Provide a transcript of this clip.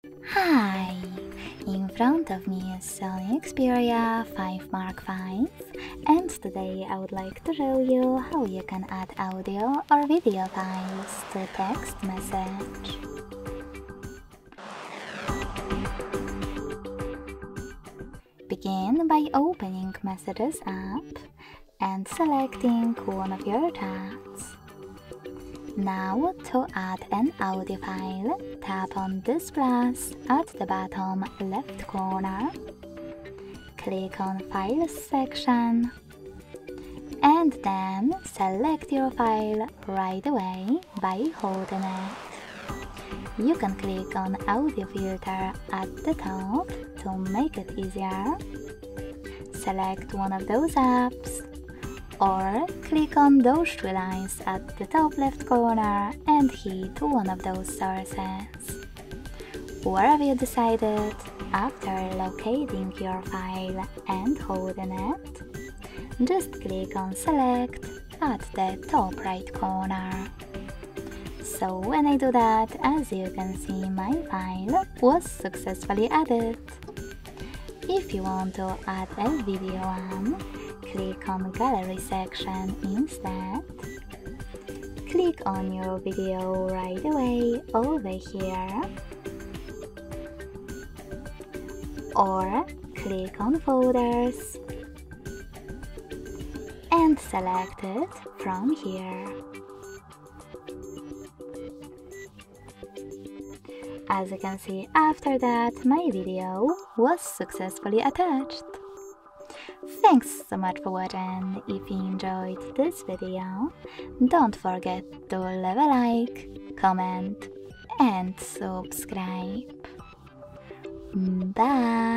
Hi! In front of me is SONY Xperia 5 Mark V, and today I would like to show you how you can add audio or video files to text message. Begin by opening Messages app and selecting one of your chats. Now, to add an audio file, tap on this plus at the bottom left corner. Click on Files section and then select your file right away by holding it. You can click on Audio filter at the top to make it easier. Select one of those apps, or click on those three lines at the top left corner and hit one of those sources. Wherever you decided, after locating your file and holding it, just click on Select at the top right corner. So when I do that, as you can see, my file was successfully added. If you want to add a video on, click on Gallery section instead. Click on your video right away over here, or click on Folders and select it from here. As you can see, after that, my video was successfully attached. Thanks so much for watching. If you enjoyed this video, don't forget to leave a like, comment and subscribe. Bye!